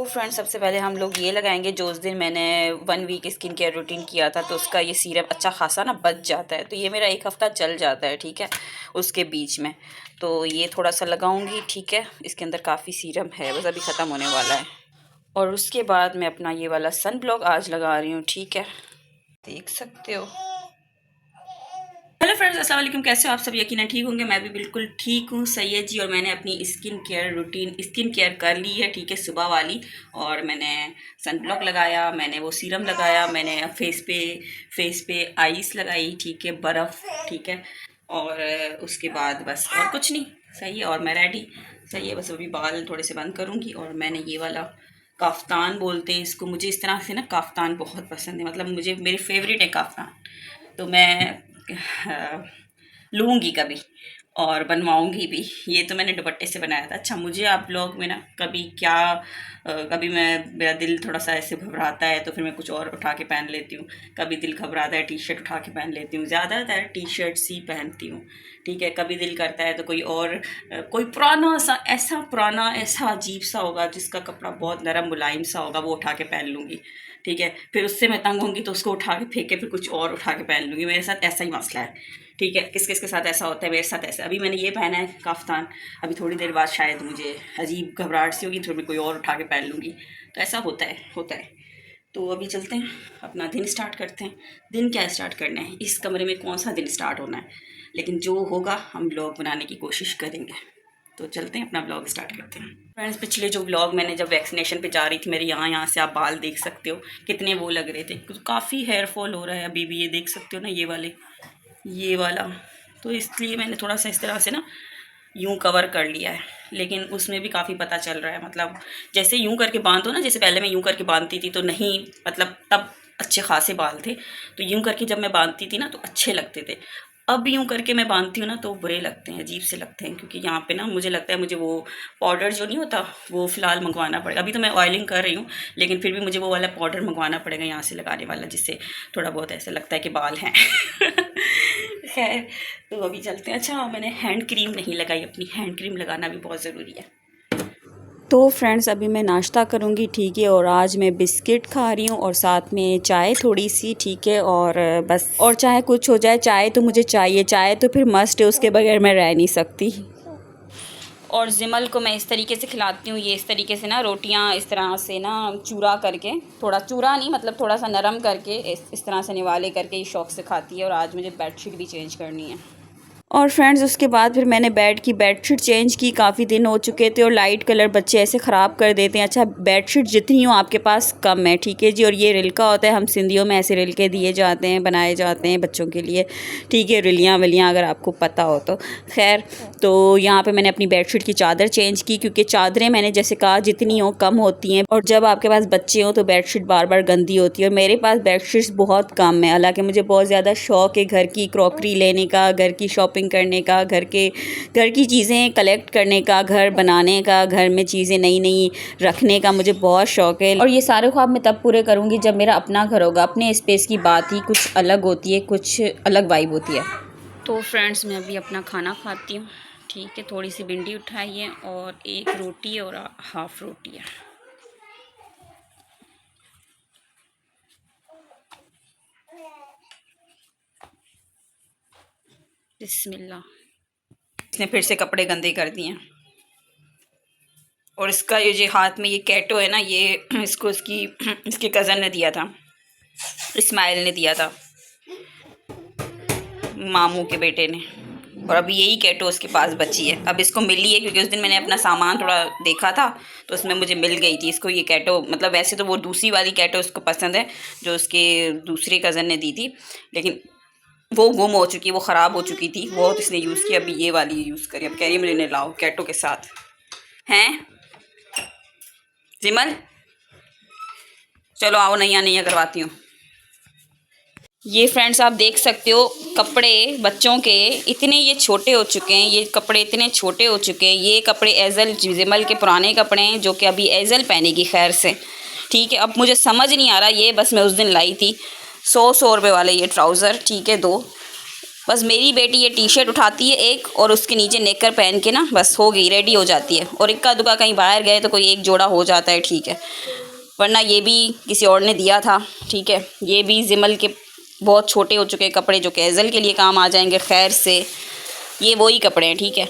Friends, सबसे पहले हम लोग ये लगाएंगे जो उस दिन मैंने 1 वीक स्किन केयर रूटीन किया था, तो उसका ये सीरम अच्छा खासा ना बच जाता है। तो ये मेरा 1 हफ़्ता चल जाता है, ठीक है। उसके बीच में तो ये थोड़ा सा लगाऊंगी, ठीक है। इसके अंदर काफ़ी सीरम है, बस अभी ख़त्म होने वाला है। और उसके बाद मैं अपना ये वाला सन ब्लॉक आज लगा रही हूँ, ठीक है, देख सकते हो। हेलो फ्रेंड्स, अस्सलाम वालेकुम। कैसे हो आप सब? यकीनन ठीक होंगे। मैं भी बिल्कुल ठीक हूँ, सही है जी। और मैंने अपनी स्किन केयर कर ली है, ठीक है, सुबह वाली। और मैंने सन ब्लॉक लगाया, मैंने वो सीरम लगाया, मैंने फेस पे आइस लगाई, ठीक है, बर्फ़, ठीक है। और उसके बाद बस और कुछ नहीं, सही है। और मैं रेडी, सही है। बस अभी बाल थोड़े से बंद करूँगी। और मैंने ये वाला काफ्तान बोलते हैं इसको, मुझे इस तरह से ना काफ्तान बहुत पसंद है, मतलब मुझे मेरी फेवरेट है काफ्तान। तो मैं लूँगी कभी और बनवाऊँगी भी। ये तो मैंने दुपट्टे से बनाया था। अच्छा, मुझे आप लोग में ना कभी क्या कभी मेरा दिल थोड़ा सा ऐसे घबराता है तो फिर मैं कुछ और उठा के पहन लेती हूँ। कभी दिल घबराता है टी शर्ट उठा के पहन लेती हूँ, ज़्यादातर टी शर्ट्स ही पहनती हूँ, ठीक है। कभी दिल करता है तो कोई पुराना ऐसा अजीब सा होगा जिसका कपड़ा बहुत नरम मुलायम सा होगा, वो उठा के पहन लूँगी, ठीक है। फिर उससे मैं तंग होंगी तो उसको उठा के फेंक के फिर कुछ और उठा के पहन लूँगी। मेरे साथ ऐसा ही मसला है, ठीक है। किस किस के साथ ऐसा होता है, मेरे साथ ऐसा। अभी मैंने ये पहना है काफ्तान, अभी थोड़ी देर बाद शायद मुझे अजीब घबराहट सी होगी, फिर मैं कोई और उठा के पहन लूँगी। तो ऐसा होता है। तो अभी चलते हैं, अपना दिन स्टार्ट करते हैं। दिन क्या स्टार्ट करना है, इस कमरे में कौन सा दिन स्टार्ट होना है, लेकिन जो होगा हम ब्लॉग बनाने की कोशिश करेंगे। तो चलते हैं, अपना ब्लॉग स्टार्ट करते हैं। फ्रेंड्स, पिछले जो ब्लॉग मैंने जब वैक्सीनेशन पे जा रही थी, मेरे यहाँ से आप बाल देख सकते हो कितने वो लग रहे थे। काफ़ी हेयर फॉल हो रहा है अभी भी, ये देख सकते हो ना, ये वाला। तो इसलिए मैंने थोड़ा सा इस तरह से ना यूँ कवर कर लिया है, लेकिन उसमें भी काफ़ी पता चल रहा है। मतलब जैसे यूँ करके बांधो ना, जैसे पहले मैं यूँ करके बांधती थी तो नहीं, मतलब तब अच्छे खासे बाल थे, तो यूँ करके जब मैं बांधती थी ना तो अच्छे लगते थे। अब यूँ करके मैं बांधती हूँ ना तो बुरे लगते हैं, अजीब से लगते हैं। क्योंकि यहाँ पे ना मुझे लगता है मुझे वो पाउडर जो नहीं होता वो फ़िलहाल मंगवाना पड़ेगा। अभी तो मैं ऑयलिंग कर रही हूँ, लेकिन फिर भी मुझे वो वाला पाउडर मंगवाना पड़ेगा यहाँ से लगाने वाला, जिससे थोड़ा बहुत ऐसा लगता है कि बाल हैं। खैर, तो अभी चलते हैं। अच्छा, मैंने हैंड क्रीम नहीं लगाई, अपनी हैंड क्रीम लगाना भी बहुत ज़रूरी है। तो फ्रेंड्स, अभी मैं नाश्ता करूँगी, ठीक है। और आज मैं बिस्किट खा रही हूँ और साथ में चाय थोड़ी सी, ठीक है। और बस, और चाहे कुछ हो जाए, चाय तो मुझे चाहिए, चाय तो फिर मस्ट है, उसके बगैर मैं रह नहीं सकती। और जिमल को मैं इस तरीके से खिलाती हूँ, ये इस तरीके से ना रोटियाँ इस तरह से ना चूरा करके, थोड़ा चूरा नहीं, मतलब थोड़ा सा नरम करके इस तरह से निवाले करके ये शौक़ से खाती है। और आज मुझे बेडशीट भी चेंज करनी है। और फ्रेंड्स, उसके बाद फिर मैंने बेडशीट चेंज की। काफ़ी दिन हो चुके थे और लाइट कलर बच्चे ऐसे ख़राब कर देते हैं। अच्छा, बेडशीट जितनी हो आपके पास कम है, ठीक है जी। और ये रिल्का होता है, हम सिंधियों में ऐसे रिल्के दिए जाते हैं, बनाए जाते हैं बच्चों के लिए, ठीक है। रिलियाँ वलियाँ अगर आपको पता हो तो। खैर, तो यहाँ पर मैंने अपनी बेडशीट की चादर चेंज की, क्योंकि चादरें मैंने जैसे कहा जितनी हो कम होती हैं। और जब आपके पास बच्चे हों तो बेडशीट बार बार गंदी होती है। और मेरे पास बेडशीट्स बहुत कम है, हालाँकि मुझे बहुत ज़्यादा शौक़ है घर की क्रॉकरी लेने का, घर की शॉपिंग करने का, घर की चीज़ें कलेक्ट करने का, घर बनाने का, घर में चीज़ें नई नई रखने का मुझे बहुत शौक़ है। और ये सारे ख्वाब मैं तब पूरे करूँगी जब मेरा अपना घर होगा। अपने स्पेस की बात ही कुछ अलग होती है, कुछ अलग वाइब होती है। तो फ्रेंड्स, मैं अभी अपना खाना खाती हूँ, ठीक है। थोड़ी सी भिंडी उठाई है और एक रोटी है और हाफ़ रोटी है। बिस्मिल्लाह। इसने फिर से कपड़े गंदे कर दिए हैं। और इसका ये जो हाथ में ये कैटो है ना, ये इसको इसके कज़न ने दिया था, इस्माइल ने दिया था, मामू के बेटे ने। और अभी यही कैटो उसके पास बची है। अब इसको मिली है क्योंकि उस दिन मैंने अपना सामान थोड़ा देखा था तो उसमें मुझे मिल गई थी इसको ये कैटो। मतलब वैसे तो वो दूसरी वाली कैटो उसको पसंद है जो उसके दूसरे कज़न ने दी थी, लेकिन वो गुम हो चुकी, वो ख़राब हो चुकी थी, बहुत इसने यूज़ की। अभी ये वाली यूज़ करी। अब कह रही है मुझे लाओ कैटो के साथ। हैं जिमल, चलो आओ, नैया करवाती हूँ। ये फ्रेंड्स, आप देख सकते हो कपड़े बच्चों के इतने ये छोटे हो चुके हैं, ये कपड़े इतने छोटे हो चुके हैं। ये कपड़े एज़ल जिमल के पुराने कपड़े हैं जो कि अभी एज़ल पहनेगी, खैर से, ठीक है। अब मुझे समझ नहीं आ रहा, ये बस मैं उस दिन लाई थी 100 रुपये वाले ये ट्राउज़र, ठीक है, 2 बस मेरी बेटी ये टी शर्ट उठाती है एक, और उसके नीचे नेकर पहन के ना बस हो गई, रेडी हो जाती है। और इक्का दुक्का कहीं बाहर गए तो कोई एक जोड़ा हो जाता है, ठीक है, वरना ये भी किसी और ने दिया था, ठीक है। ये भी जिमल के बहुत छोटे हो चुके कपड़े जो कि एज़ल के लिए काम आ जाएंगे खैर से, ये वही कपड़े हैं, ठीक है।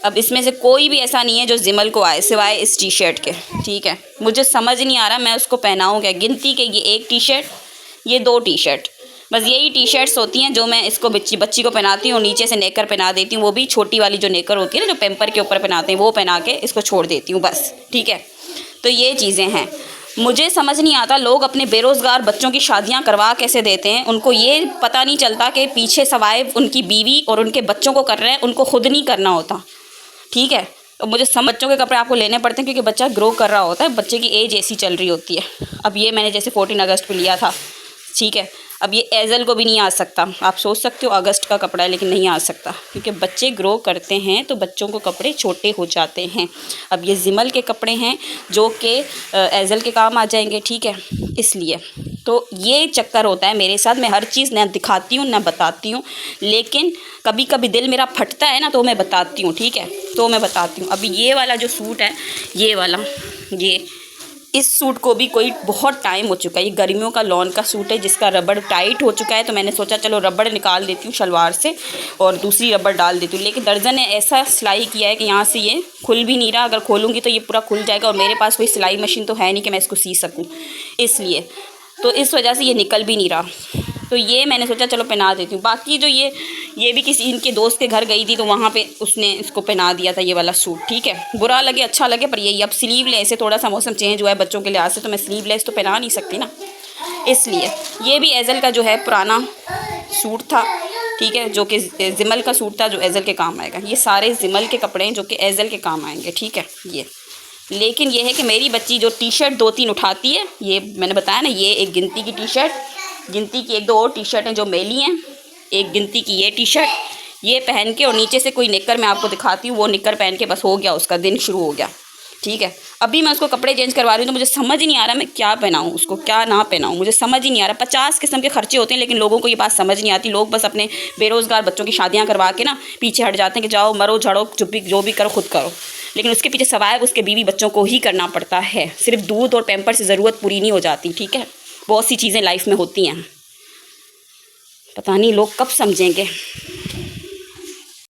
अब इसमें से कोई भी ऐसा नहीं है जो जिमल को आए सिवाय इस टी शर्ट के, ठीक है। मुझे समझ नहीं आ रहा मैं उसको पहनाऊँ क्या। गिनती के ये एक टी शर्ट, ये 2 टी शर्ट, बस यही टी शर्ट्स होती हैं जो मैं इसको बच्ची को पहनाती हूँ, नीचे से नेकर पहना देती हूँ, वो भी छोटी वाली जो नेकर होती है ना जो पेम्पर के ऊपर पहनाते हैं, वो पहना के इसको छोड़ देती हूँ बस, ठीक है। तो ये चीज़ें हैं। मुझे समझ नहीं आता लोग अपने बेरोज़गार बच्चों की शादियां करवा कैसे देते हैं। उनको ये पता नहीं चलता कि पीछे सवाए उनकी बीवी और उनके बच्चों को कर रहे हैं, उनको खुद नहीं करना होता, ठीक है। तो मुझे बच्चों के कपड़े आपको लेने पड़ते हैं क्योंकि बच्चा ग्रो कर रहा होता है, बच्चे की एज ऐसी चल रही होती है। अब ये मैंने जैसे 14 अगस्त को लिया था, ठीक है। अब ये एज़ल को भी नहीं आ सकता। आप सोच सकते हो अगस्त का कपड़ा है लेकिन नहीं आ सकता क्योंकि बच्चे ग्रो करते हैं तो बच्चों को कपड़े छोटे हो जाते हैं। अब ये जिमल के कपड़े हैं जो कि एज़ल के काम आ जाएंगे, ठीक है, इसलिए। तो ये चक्कर होता है मेरे साथ। मैं हर चीज़ ना दिखाती हूँ ना बताती हूँ, लेकिन कभी कभी दिल मेरा फटता है ना तो मैं बताती हूँ, ठीक है, तो मैं बताती हूँ। अभी ये वाला जो सूट है, ये वाला, ये इस सूट को भी कोई बहुत टाइम हो चुका है। ये गर्मियों का लॉन का सूट है जिसका रबड़ टाइट हो चुका है, तो मैंने सोचा चलो रबड़ निकाल देती हूँ शलवार से और दूसरी रबड़ डाल देती हूँ। लेकिन दर्जन ने ऐसा सिलाई किया है कि यहाँ से ये खुल भी नहीं रहा। अगर खोलूँगी तो ये पूरा खुल जाएगा और मेरे पास कोई सिलाई मशीन तो है नहीं कि मैं इसको सी सकूँ, इसलिए तो इस वजह से ये निकल भी नहीं रहा। तो ये मैंने सोचा चलो पहना देती हूँ। बाकी जो ये भी किसी इनके दोस्त के घर गई थी तो वहाँ पे उसने इसको पहना दिया था ये वाला सूट, ठीक है। बुरा लगे अच्छा लगे पर यही, अब स्लीवलेस है, थोड़ा सा मौसम चेंज हुआ है बच्चों के लिहाज से तो मैं स्लीवलेस तो पहना नहीं सकती ना, इसलिए। ये भी एज़ल का जो है पुराना सूट था, ठीक है, जो कि जिमल का सूट था जो एज़ल के काम आएगा। ये सारे जिमल के कपड़े हैं जो कि एज़ल के काम आएंगे, ठीक है। ये लेकिन ये है कि मेरी बच्ची जो टी शर्ट 2-3 उठाती है, ये मैंने बताया ना, ये एक गिनती की टी शर्ट, गिनती की 1-2 और टी शर्ट हैं जो मेली हैं, एक गिनती की ये टी शर्ट, ये पहन के और नीचे से कोई निक्कर मैं आपको दिखाती हूँ, वो निक्कर पहन के बस हो गया, उसका दिन शुरू हो गया, ठीक है। अभी मैं उसको कपड़े चेंज करवा रही हूँ तो मुझे समझ ही नहीं आ रहा मैं क्या पहनाऊँ उसको, क्या ना पहनाऊँ, मुझे समझ ही नहीं आ रहा। 50 किस्म के खर्चे होते हैं लेकिन लोगों को ये बात समझ नहीं आती। लोग बस अपने बेरोज़गार बच्चों की शादियाँ करवा के ना पीछे हट जाते हैं कि जाओ मरो झड़ो जो भी करो खुद करो, लेकिन उसके पीछे सवाए उसके बीवी बच्चों को ही करना पड़ता है। सिर्फ दूध और पैम्पर से ज़रूरत पूरी नहीं हो जाती, ठीक है, बहुत सी चीज़ें लाइफ में होती हैं। पता नहीं लोग कब समझेंगे।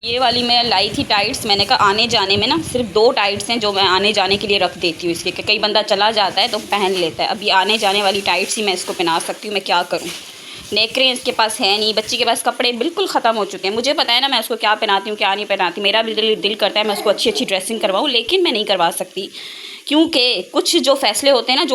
ये वाली मैं लाई थी टाइट्स, मैंने कहा आने जाने में ना सिर्फ 2 टाइट्स हैं जो मैं आने जाने के लिए रख देती हूँ इसके, कि कई बंदा चला जाता है तो पहन लेता है। अभी आने जाने वाली टाइट्स ही मैं इसको पहना सकती हूँ, मैं क्या करूँ। नेकरें इसके पास है नहीं, बच्ची के पास कपड़े बिल्कुल ख़त्म हो चुके हैं। मुझे पता है ना मैं उसको क्या पहनाती हूँ क्या नहीं पहनाती, मेरा भी दिल करता है मैं उसको अच्छी अच्छी ड्रेसिंग करवाऊँ, लेकिन मैं नहीं करवा सकती क्योंकि कुछ जो फ़ैसले होते हैं ना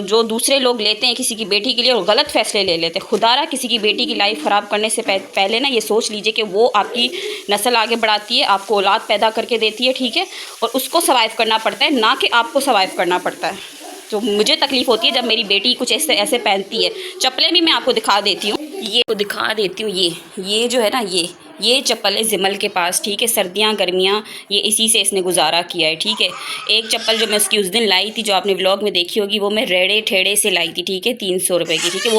जो दूसरे लोग लेते हैं किसी की बेटी के लिए और गलत फ़ैसले ले लेते हैं। खुदारा किसी की बेटी की लाइफ ख़राब करने से पहले ना ये सोच लीजिए कि वो आपकी नस्ल आगे बढ़ाती है, आपको औलाद पैदा करके देती है, ठीक है, और उसको सर्वाइव करना पड़ता है ना कि आपको सर्वाइव करना पड़ता है। तो मुझे तकलीफ़ होती है जब मेरी बेटी कुछ ऐसे पहनती है। चप्पलें भी मैं आपको दिखा देती हूँ, ये तो दिखा देती हूँ। ये जो है ना ये चप्पल है जिमल के पास, ठीक है, सर्दियाँ गर्मियाँ ये इसी से इसने गुजारा किया है, ठीक है। एक चप्पल जो मैं उसकी उस दिन लाई थी जो आपने व्लॉग में देखी होगी वो मैं रेड़े ठेड़े से लाई थी, ठीक है, 300 रुपये की, ठीक है,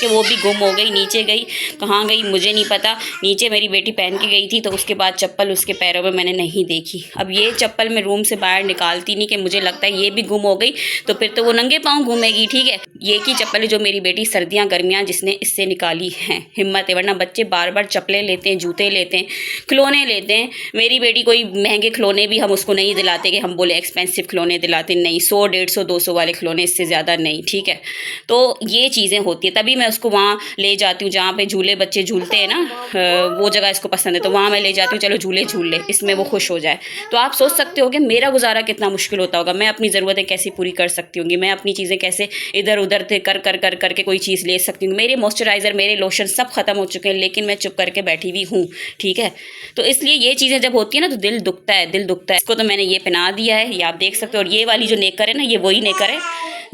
वो भी गुम हो गई, नीचे गई, कहाँ गई मुझे नहीं पता। नीचे मेरी बेटी पहन के गई थी तो उसके बाद चप्पल उसके पैरों में मैंने नहीं देखी। अब ये चप्पल मैं रूम से बाहर निकालती नहीं कि मुझे लगता है ये भी गुम हो गई तो फिर तो वो नंगे पाँव घूमेगी, ठीक है। ये की चप्पल है जो मेरी बेटी सर्दियाँ गर्मियाँ जिसने इससे निकाली हैं। हिम्मत है, वरना बच्चे बार बार चप्पलें लेते हैं, जूते लेते हैं, खिलौने लेते हैं। मेरी बेटी कोई महंगे खिलौने भी हम उसको नहीं दिलाते कि हम बोले एक्सपेंसिव खिलौने दिलाते, नहीं, 100 150 200 वाले खिलौने, इससे ज़्यादा नहीं, ठीक है। तो ये चीज़ें होती है, तभी मैं उसको वहाँ ले जाती हूँ जहाँ पे झूले बच्चे झूलते हैं ना, वो जगह इसको पसंद है तो वहाँ मैं ले जाती हूँ, चलो झूले झूल ले, इसमें वो खुश हो जाए। तो आप सोच सकते हो कि मेरा गुजारा कितना मुश्किल होता होगा, मैं अपनी ज़रूरतें कैसे पूरी कर सकती हूँ, मैं अपनी चीज़ें कैसे इधर उधर से कर के कोई चीज़ ले सकती हूँ। मेरे मॉइस्चराइज़र मेरे लोशन सब ख़त्म हो चुके हैं लेकिन मैं चुप करके बैठी हुई हूँ, ठीक है। तो इसलिए ये चीज़ें जब होती है ना तो दिल दुखता है। इसको तो मैंने ये पहना दिया है, ये आप देख सकते हो। और ये वाली जो नेकर है ना, ये वही नेकर है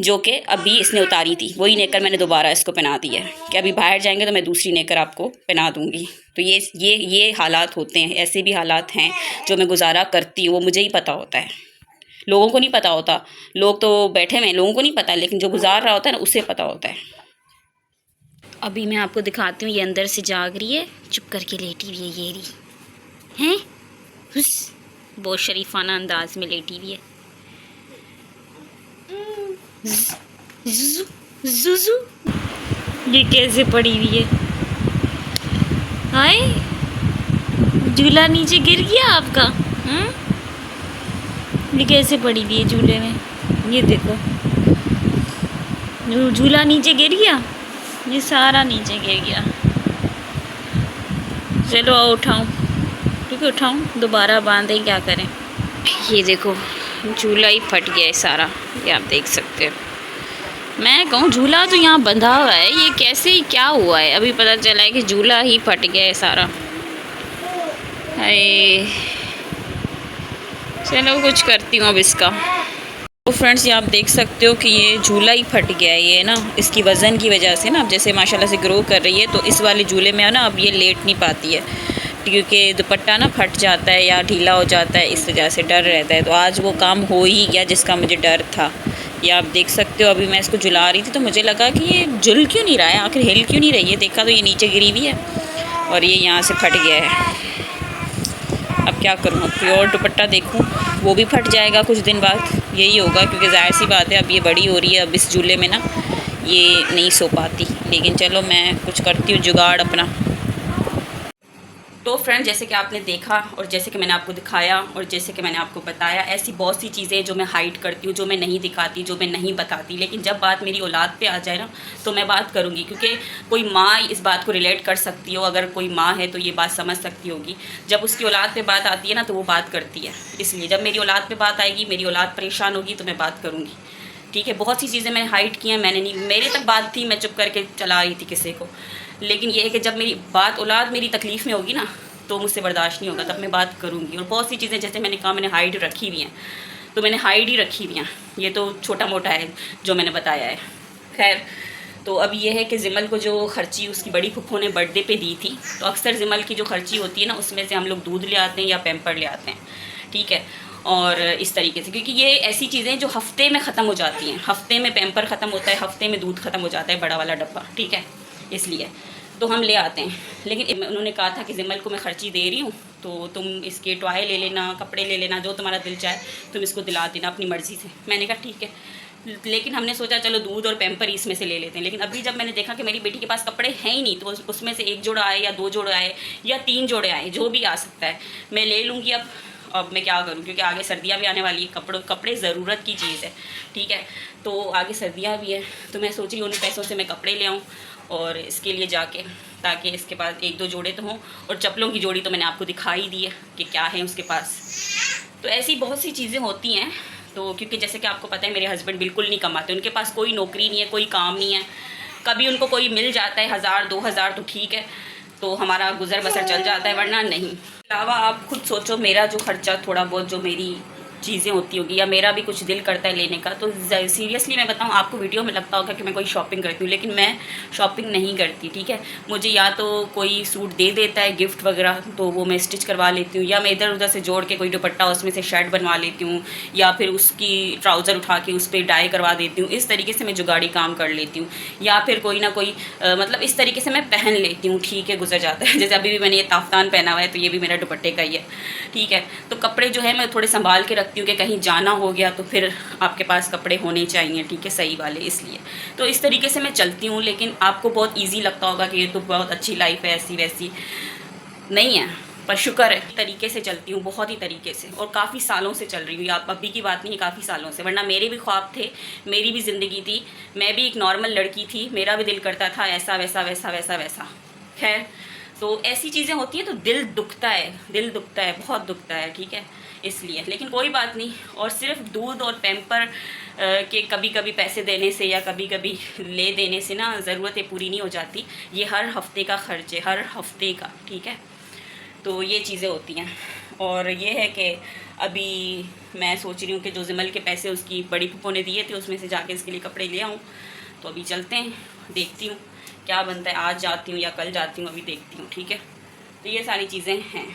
जो कि अभी इसने उतारी थी, वही नेकर मैंने दोबारा इसको पहना दी है कि अभी बाहर जाएंगे तो मैं दूसरी नेकर आपको पहना दूँगी। तो ये हालात होते हैं, ऐसे भी हालात हैं जो मैं गुजारा करती हूँ, वो मुझे ही पता होता है, लोगों को नहीं पता होता। लोग तो बैठे हुए हैं, लोगों को नहीं पता, लेकिन जो गुजार रहा होता है ना उसे पता होता है। अभी मैं आपको दिखाती हूँ, ये अंदर से जाग रही है, चुप करके लेटी हुई है, ये रही हैं, हुस, बहुत शरीफाना अंदाज में लेटी हुई है। जुजू जुजू, ये कैसे पड़ी हुई है? हाय, झूला नीचे गिर गया आपका? ये कैसे पड़ी हुई है झूले में? ये देखो, झूला नीचे गिर गया, ये सारा नीचे गिर गया। चलो आओ उठाऊं, ठीक है उठाऊं, दोबारा बांधें, क्या करें। ये देखो झूला ही फट गया है सारा, ये आप देख सकते हो। मैं कहूँ झूला तो यहाँ बंधा हुआ है, ये कैसे ही क्या हुआ है, अभी पता चला है कि झूला ही फट गया है सारा। अरे चलो कुछ करती हूँ अब इसका। तो फ्रेंड्स ये आप देख सकते हो कि ये झूला ही फट गया है, ये ना इसकी वज़न की वजह से ना, अब जैसे माशाल्लाह से ग्रो कर रही है तो इस वाले झूले में ना अब ये लेट नहीं पाती है, क्योंकि दुपट्टा ना फट जाता है या ढीला हो जाता है, इस वजह से डर रहता है। तो आज वो काम हो ही गया जिसका मुझे डर था। ये आप देख सकते हो, अभी मैं इसको झुला रही थी तो मुझे लगा कि ये झुल क्यों नहीं रहा है, आखिर हिल क्यों नहीं रही है। देखा तो ये नीचे गिरी हुई है और ये यहाँ से फट गया है। अब क्या करूँ, प्योर दुपट्टा देखूँ, वो भी फट जाएगा कुछ दिन बाद, यही होगा, क्योंकि ज़ाहिर सी बात है अब ये बड़ी हो रही है, अब इस झूले में ना ये नहीं सो पाती। लेकिन चलो मैं कुछ करती हूँ जुगाड़ अपना। तो फ्रेंड जैसे कि आपने देखा और जैसे कि मैंने आपको दिखाया और जैसे कि मैंने आपको बताया, ऐसी बहुत सी चीज़ें जो मैं हाइड करती हूँ, जो मैं नहीं दिखाती, जो मैं नहीं बताती, लेकिन जब बात मेरी औलाद पे आ जाए ना तो मैं बात करूँगी, क्योंकि कोई माँ इस बात को रिलेट कर सकती हो, अगर कोई माँ है तो ये बात समझ सकती होगी। जब उसकी औलाद पे बात आती है ना तो वो बात करती है, इसलिए जब मेरी औलाद पे बात आएगी, मेरी औलाद परेशान होगी तो मैं बात करूँगी, ठीक है। बहुत सी चीज़ें मैंने हाइड की हैं, मैंने नहीं, मेरे तक बात थी, मैं चुप करके चला रही थी किसी को, लेकिन ये है कि जब मेरी बात औलाद मेरी तकलीफ़ में होगी ना तो मुझसे बर्दाश्त नहीं होगा, तब मैं बात करूँगी। और बहुत सी चीज़ें जैसे मैंने कहा मैंने हाइड रखी हुई हैं, तो मैंने हाइड ही रखी हुई हैं, ये तो छोटा मोटा है जो मैंने बताया है। खैर, तो अब ये है कि ज़िमल को जो खर्ची उसकी बड़ी फुफ्फो ने बर्थडे पे दी थी, तो अक्सर ज़िमल की जो खर्ची होती है ना उसमें से हम लोग दूध ले आते हैं या पैम्पर ले आते हैं, ठीक है। और इस तरीके से, क्योंकि ये ऐसी चीज़ें जो हफ्ते में ख़त्म हो जाती हैं, हफ्ते में पैम्पर ख़त्म होता है, हफ्ते में दूध ख़त्म हो जाता है, बड़ा वाला डब्बा, ठीक है, इसलिए तो हम ले आते हैं। लेकिन उन्होंने कहा था कि ज़िमल को मैं खर्ची दे रही हूँ तो तुम इसके टॉय ले लेना, कपड़े ले लेना, जो तुम्हारा दिल चाहे तुम इसको दिला देना अपनी मर्ज़ी से। मैंने कहा ठीक है, लेकिन हमने सोचा चलो दूध और पैम्पर इसमें से ले लेते हैं। लेकिन अभी जब मैंने देखा कि मेरी बेटी के पास कपड़े हैं ही नहीं, तो उसमें से एक जोड़ा आए या दो जोड़े आए या 3 जोड़े आए, जो भी आ सकता है मैं ले लूँगी। अब मैं क्या करूँ, क्योंकि आगे सर्दियाँ भी आने वाली है, कपड़े ज़रूरत की चीज़ है, ठीक है। तो आगे सर्दियाँ भी है, तो मैं सोच रही हूँ उन पैसों से मैं कपड़े ले आऊँ और इसके लिए जाके, ताकि इसके पास 1-2 जोड़े तो हों। और चप्पलों की जोड़ी तो मैंने आपको दिखाई दी है कि क्या है उसके पास। तो ऐसी बहुत सी चीज़ें होती हैं। तो क्योंकि जैसे कि आपको पता है मेरे हस्बैंड बिल्कुल नहीं कमाते, उनके पास कोई नौकरी नहीं है, कोई काम नहीं है। कभी उनको कोई मिल जाता है 1000-2000 तो ठीक है, तो हमारा गुजर बसर चल जाता है, वरना नहीं। अलावा आप खुद सोचो, मेरा जो खर्चा थोड़ा बहुत जो मेरी चीज़ें होती होगी या मेरा भी कुछ दिल करता है लेने का, तो सीरियसली मैं बताऊँ आपको, वीडियो में लगता होगा कि मैं कोई शॉपिंग करती हूँ, लेकिन मैं शॉपिंग नहीं करती, ठीक है। मुझे या तो कोई सूट दे देता है गिफ्ट वगैरह, तो वो मैं स्टिच करवा लेती हूँ, या मैं इधर उधर से जोड़ के कोई दुपट्टा उसमें से शर्ट बनवा लेती हूँ, या फिर उसकी ट्राउज़र उठा के उस पर डाई करवा देती हूँ। इस तरीके से मैं जुगाड़ी काम कर लेती हूँ, या फिर कोई ना कोई मतलब इस तरीके से मैं पहन लेती हूँ, ठीक है, गुजर जाता है। जैसे अभी भी मैंने ये ताफ्तान पहना हुआ है, तो ये भी मेरा दुपट्टे का ही है, ठीक है। तो कपड़े जो है मैं थोड़े संभाल के रखती हूँ कि कहीं जाना हो गया तो फिर आपके पास कपड़े होने चाहिए, ठीक है, सही वाले, इसलिए तो इस तरीके से मैं चलती हूँ। लेकिन आपको बहुत ईजी लगता होगा कि ये तो बहुत अच्छी लाइफ है, ऐसी वैसी नहीं है, पर शुक्र है तरीके से चलती हूँ, बहुत ही तरीके से, और काफ़ी सालों से चल रही हूँ। आप अभी की बात नहीं, काफ़ी सालों से, वरना मेरे भी ख्वाब थे, मेरी भी ज़िंदगी थी, मैं भी एक नॉर्मल लड़की थी, मेरा भी दिल करता था ऐसा वैसा वैसा वैसा वैसा। खैर, तो ऐसी चीज़ें होती हैं तो दिल दुखता है, दिल दुखता है, बहुत दुखता है, ठीक है, इसलिए। लेकिन कोई बात नहीं। और सिर्फ दूध और पैम्पर के कभी कभी पैसे देने से या कभी कभी ले देने से ना ज़रूरतें पूरी नहीं हो जाती। ये हर हफ्ते का खर्च है, हर हफ्ते का, ठीक है। तो ये चीज़ें होती हैं। और ये है कि अभी मैं सोच रही हूँ कि जो ज़िमल के पैसे उसकी बड़ी फूफो ने दिए थे उसमें से जाके इसके लिए कपड़े ले आऊँ। तो अभी चलते हैं, देखती हूँ क्या बनता है, आज जाती हूँ या कल जाती हूँ, अभी देखती हूँ, ठीक है। तो ये सारी चीज़ें हैं।